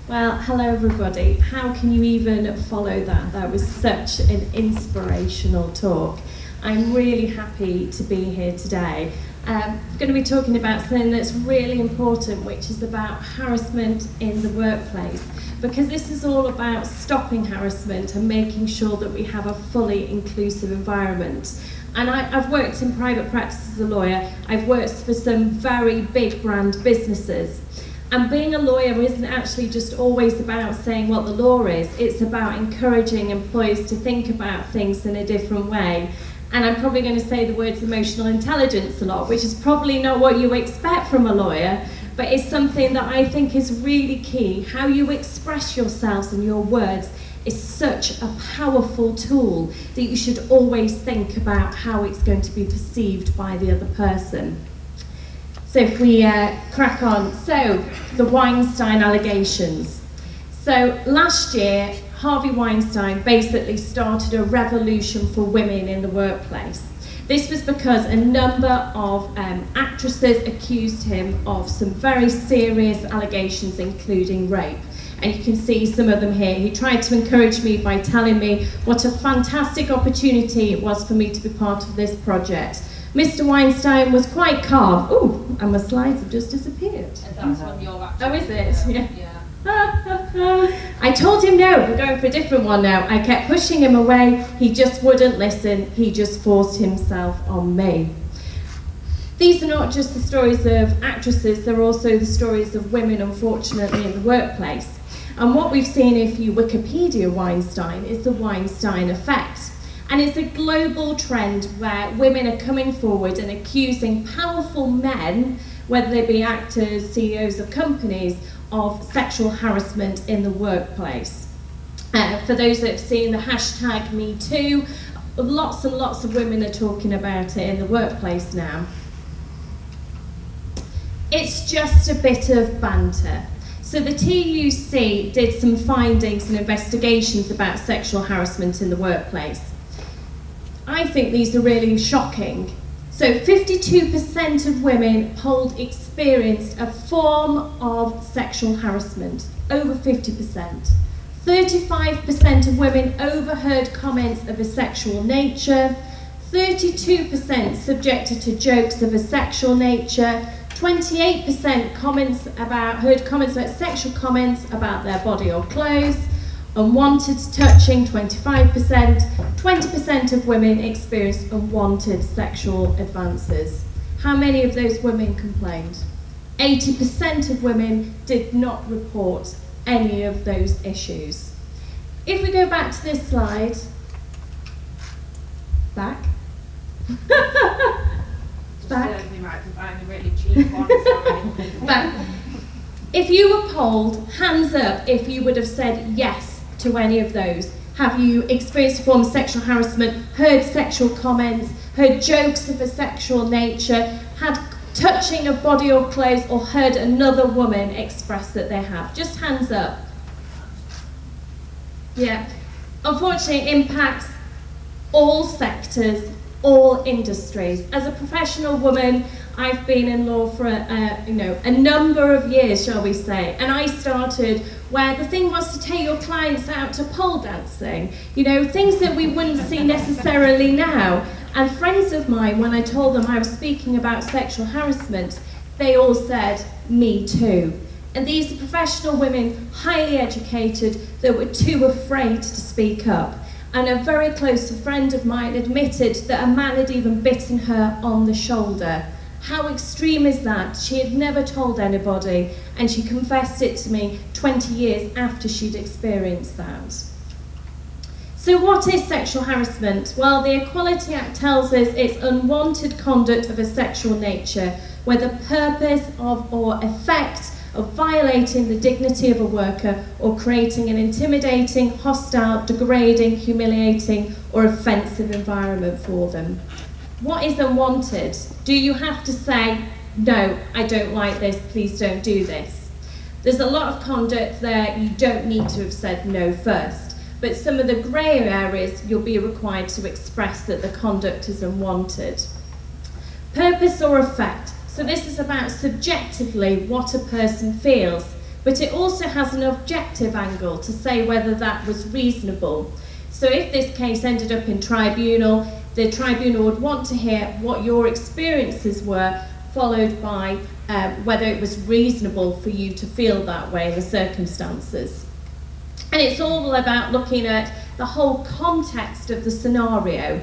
Well, hello everybody. How can you even follow that? That was such an inspirational talk. I'm really happy to be here today. I'm going to be talking about something that's really important, which is about harassment in the workplace, because this is all about stopping harassment and making sure that we have a fully inclusive environment. And I've worked in private practice as a lawyer. I've worked for some very big brand businesses. And being a lawyer isn't actually just always about saying what the law is. It's about encouraging employees to think about things in a different way. And I'm probably going to say the words emotional intelligence a lot, which is probably not what you expect from a lawyer, but it's something that I think is really key. How you express yourselves and your words is such a powerful tool that you should always think about how it's going to be perceived by the other person. So if we crack on, so the Weinstein allegations. So last year, Harvey Weinstein basically started a revolution for women in the workplace. This was because a number of actresses accused him of some very serious allegations, including rape. And you can see some of them here. He tried to encourage me by telling me what a fantastic opportunity it was for me to be part of this project. Mr. Weinstein was quite calm. Ooh, and my slides have just disappeared. That's on your actual. Oh, is it? Yeah. I told him no, we're going for a different one now. I kept pushing him away. He just wouldn't listen. He just forced himself on me. These are not just the stories of actresses, they're also the stories of women, unfortunately, in the workplace. And what we've seen, if you Wikipedia Weinstein, is the Weinstein effect. And it's a global trend where women are coming forward and accusing powerful men, whether they be actors, CEOs of companies, of sexual harassment in the workplace. For those that have seen the hashtag #MeToo, lots and lots of women are talking about it in the workplace now. It's just a bit of banter. So the TUC did some findings and investigations about sexual harassment in the workplace. I think these are really shocking. So 52% of women polled experienced a form of sexual harassment, over 50%. 35% of women overheard comments of a sexual nature. 32% subjected to jokes of a sexual nature. 28% heard comments about sexual comments about their body or clothes. Unwanted touching, 25%. 20% of women experienced unwanted sexual advances. How many of those women complained? 80% of women did not report any of those issues. If we go back to this slide, back. Back. Certainly right, I can find a really cheap one. Back. If you were polled, hands up if you would have said yes to any of those. Have you experienced a form of sexual harassment, heard sexual comments, heard jokes of a sexual nature, had touching of body or clothes, or heard another woman express that they have? Just hands up. Yeah. Unfortunately, it impacts all sectors, all industries. As a professional woman, I've been in law for a number of years, shall we say, and I started where the thing was to take your clients out to pole dancing, things that we wouldn't see necessarily now. And friends of mine, when I told them I was speaking about sexual harassment, they all said, me too. And these are professional women, highly educated, that were too afraid to speak up. And a very close friend of mine admitted that a man had even bitten her on the shoulder. How extreme is that? She had never told anybody, and she confessed it to me 20 years after she'd experienced that. So what is sexual harassment? Well, the Equality Act tells us it's unwanted conduct of a sexual nature where the purpose of or effect of violating the dignity of a worker or creating an intimidating, hostile, degrading, humiliating or offensive environment for them. What is unwanted? Do you have to say, no, I don't like this, please don't do this? There's a lot of conduct there you don't need to have said no first, but some of the grey areas you'll be required to express that the conduct is unwanted. Purpose or effect. So this is about subjectively what a person feels, but it also has an objective angle to say whether that was reasonable. So if this case ended up in tribunal, the tribunal would want to hear what your experiences were, followed by whether it was reasonable for you to feel that way in the circumstances. And it's all about looking at the whole context of the scenario.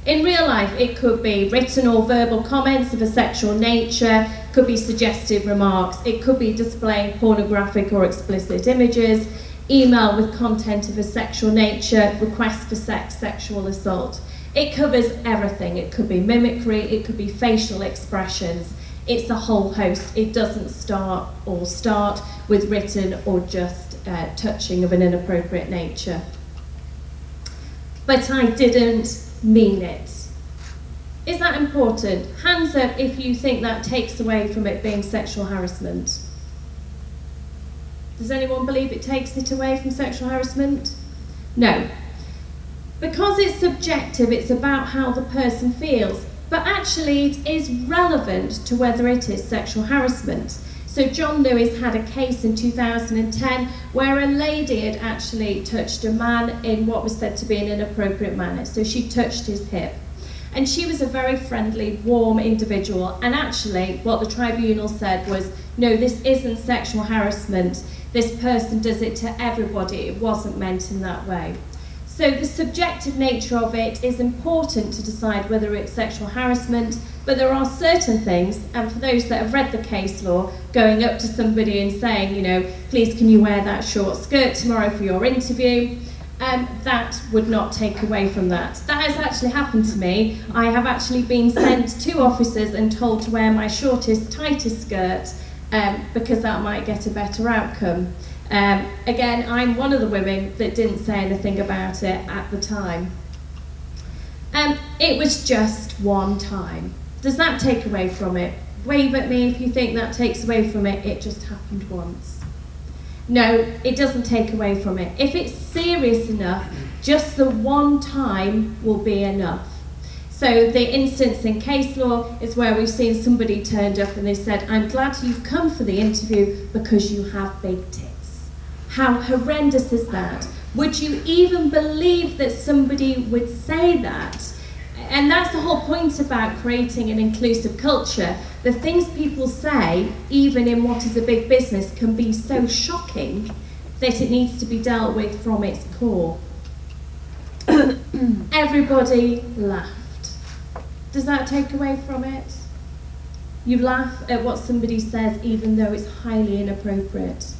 In real life, it could be written or verbal comments of a sexual nature, could be suggestive remarks, it could be displaying pornographic or explicit images, email with content of a sexual nature, request for sex, sexual assault. It covers everything. It could be mimicry, it could be facial expressions. It's the whole host. It doesn't start with written or just touching of an inappropriate nature. But I didn't mean it. Is that important? Hands up if you think that takes away from it being sexual harassment. Does anyone believe it takes it away from sexual harassment? No. Because it's subjective, it's about how the person feels, but actually it is relevant to whether it is sexual harassment. So John Lewis had a case in 2010 where a lady had actually touched a man in what was said to be an inappropriate manner. So she touched his hip. And she was a very friendly, warm individual. And actually, what the tribunal said was, no, this isn't sexual harassment. This person does it to everybody. It wasn't meant in that way. So the subjective nature of it is important to decide whether it's sexual harassment, but there are certain things, and for those that have read the case law, going up to somebody and saying, you know, please can you wear that short skirt tomorrow for your interview, that would not take away from that. That has actually happened to me. I have actually been sent to officers and told to wear my shortest, tightest skirt because that might get a better outcome. Again, I'm one of the women that didn't say anything about it at the time. It was just one time. Does that take away from it? Wave at me if you think that takes away from it. It just happened once. No, it doesn't take away from it. If it's serious enough, just the one time will be enough. So the instance in case law is where we've seen somebody turned up and they said, I'm glad you've come for the interview because you have big tits. How horrendous is that? Would you even believe that somebody would say that? And that's the whole point about creating an inclusive culture. The things people say, even in what is a big business, can be so shocking that it needs to be dealt with from its core. Everybody laughed. Does that take away from it? You laugh at what somebody says even though it's highly inappropriate.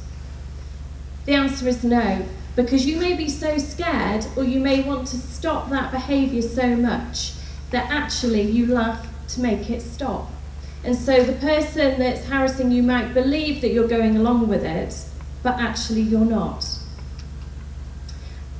The answer is no, because you may be so scared or you may want to stop that behaviour so much that actually you laugh to make it stop. And so the person that's harassing you might believe that you're going along with it, but actually you're not.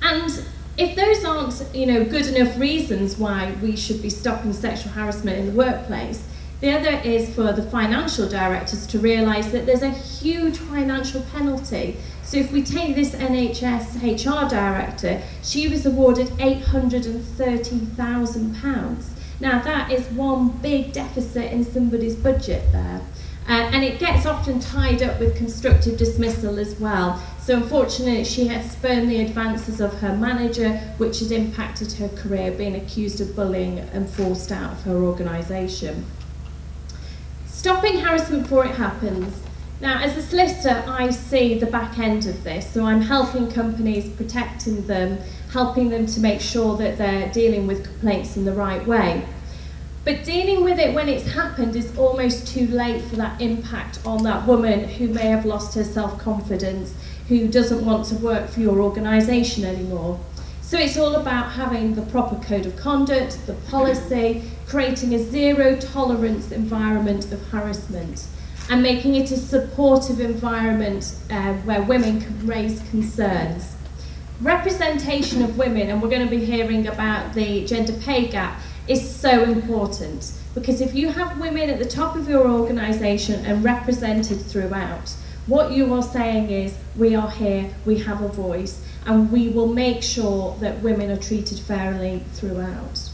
And if those aren't, good enough reasons why we should be stopping sexual harassment in the workplace, the other is for the financial directors to realise that there's a huge financial penalty. So if we take this NHS HR director, she was awarded £830,000. Now that is one big deficit in somebody's budget there. And it gets often tied up with constructive dismissal as well. So unfortunately, she had spurned the advances of her manager, which had impacted her career, being accused of bullying and forced out of her organisation. Stopping harassment before it happens. Now, as a solicitor, I see the back end of this. So I'm helping companies, protecting them, helping them to make sure that they're dealing with complaints in the right way. But dealing with it when it's happened is almost too late for that impact on that woman who may have lost her self-confidence, who doesn't want to work for your organisation anymore. So it's all about having the proper code of conduct, the policy, creating a zero-tolerance environment of harassment, and making it a supportive environment where women can raise concerns. Representation of women, and we're going to be hearing about the gender pay gap, is so important, because if you have women at the top of your organisation and represented throughout, what you are saying is, we are here, we have a voice, and we will make sure that women are treated fairly throughout.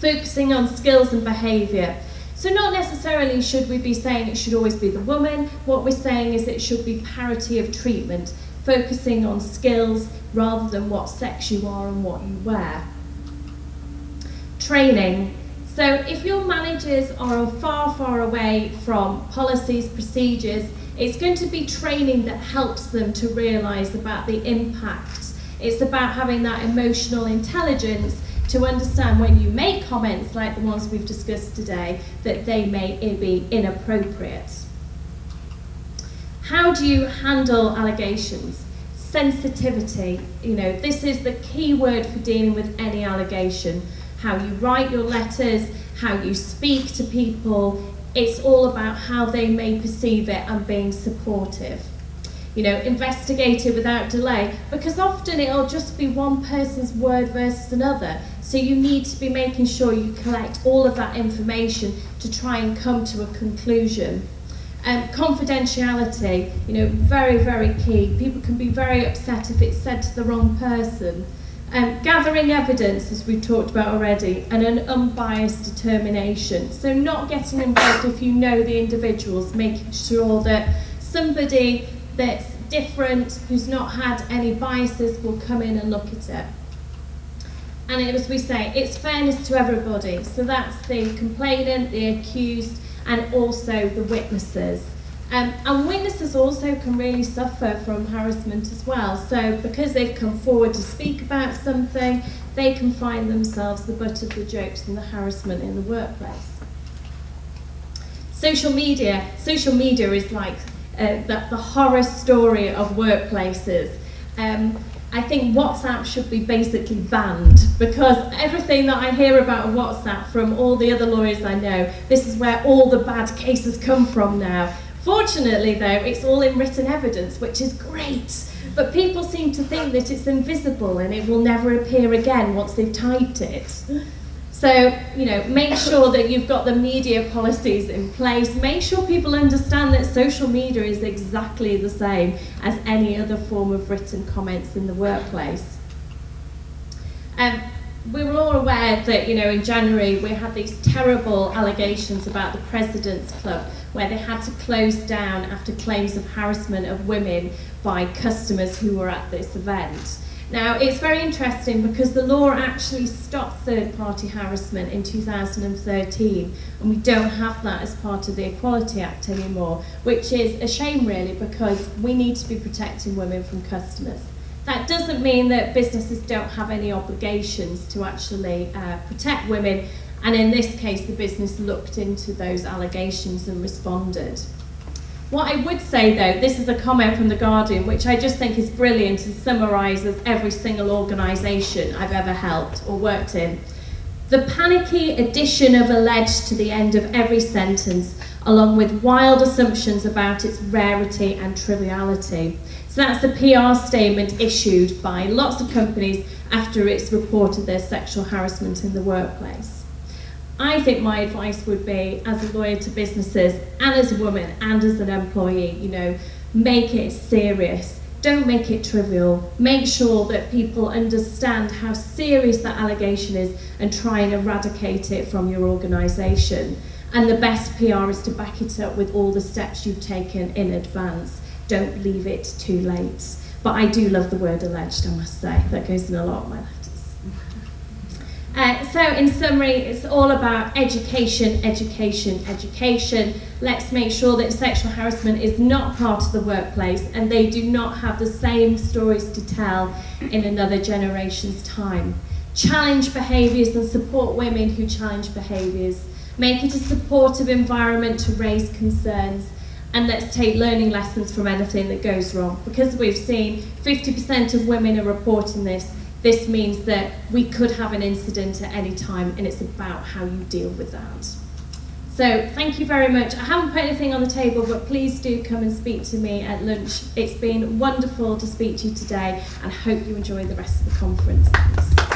Focusing on skills and behaviour. So not necessarily should we be saying it should always be the woman. What we're saying is it should be parity of treatment, focusing on skills rather than what sex you are and what you wear. Training. So if your managers are far, far away from policies, procedures, it's going to be training that helps them to realise about the impact. It's about having that emotional intelligence to understand when you make comments like the ones we've discussed today, that they may be inappropriate. How do you handle allegations? Sensitivity, this is the key word for dealing with any allegation. How you write your letters, how you speak to people, it's all about how they may perceive it and being supportive. Investigate it without delay, because often it'll just be one person's word versus another. So you need to be making sure you collect all of that information to try and come to a conclusion. Confidentiality, very, very key. People can be very upset if it's said to the wrong person. Gathering evidence, as we've talked about already, and an unbiased determination. So not getting involved if you know the individuals, making sure that somebody that's different, who's not had any biases, will come in and look at it. And as we say, it's fairness to everybody. So that's the complainant, the accused, and also the witnesses. And witnesses also can really suffer from harassment as well. So because they've come forward to speak about something, they can find themselves the butt of the jokes and the harassment in the workplace. Social media. Social media is like the horror story of workplaces. I think WhatsApp should be basically banned, because everything that I hear about WhatsApp from all the other lawyers I know, this is where all the bad cases come from now. Fortunately though, it's all in written evidence, which is great, but people seem to think that it's invisible and it will never appear again once they've typed it. So, make sure that you've got the media policies in place. Make sure people understand that social media is exactly the same as any other form of written comments in the workplace. We were all aware that, in January we had these terrible allegations about the President's Club, where they had to close down after claims of harassment of women by customers who were at this event. Now, it's very interesting because the law actually stopped third-party harassment in 2013, and we don't have that as part of the Equality Act anymore, which is a shame really, because we need to be protecting women from customers. That doesn't mean that businesses don't have any obligations to actually protect women, and in this case the business looked into those allegations and responded. What I would say though, this is a comment from The Guardian, which I just think is brilliant and summarises every single organisation I've ever helped or worked in. The panicky addition of alleged to the end of every sentence, along with wild assumptions about its rarity and triviality. So that's the PR statement issued by lots of companies after it's reported their sexual harassment in the workplace. I think my advice would be, as a lawyer to businesses, and as a woman, and as an employee, make it serious. Don't make it trivial. Make sure that people understand how serious that allegation is and try and eradicate it from your organisation. And the best PR is to back it up with all the steps you've taken in advance. Don't leave it too late. But I do love the word alleged, I must say. That goes in a lot of my letters. So in summary, it's all about education, education, education. Let's make sure that sexual harassment is not part of the workplace and they do not have the same stories to tell in another generation's time. Challenge behaviours and support women who challenge behaviours. Make it a supportive environment to raise concerns. And let's take learning lessons from anything that goes wrong. Because we've seen 50% of women are reporting this. This means that we could have an incident at any time, and it's about how you deal with that. So thank you very much. I haven't put anything on the table, but please do come and speak to me at lunch. It's been wonderful to speak to you today, and I hope you enjoy the rest of the conference. Thanks.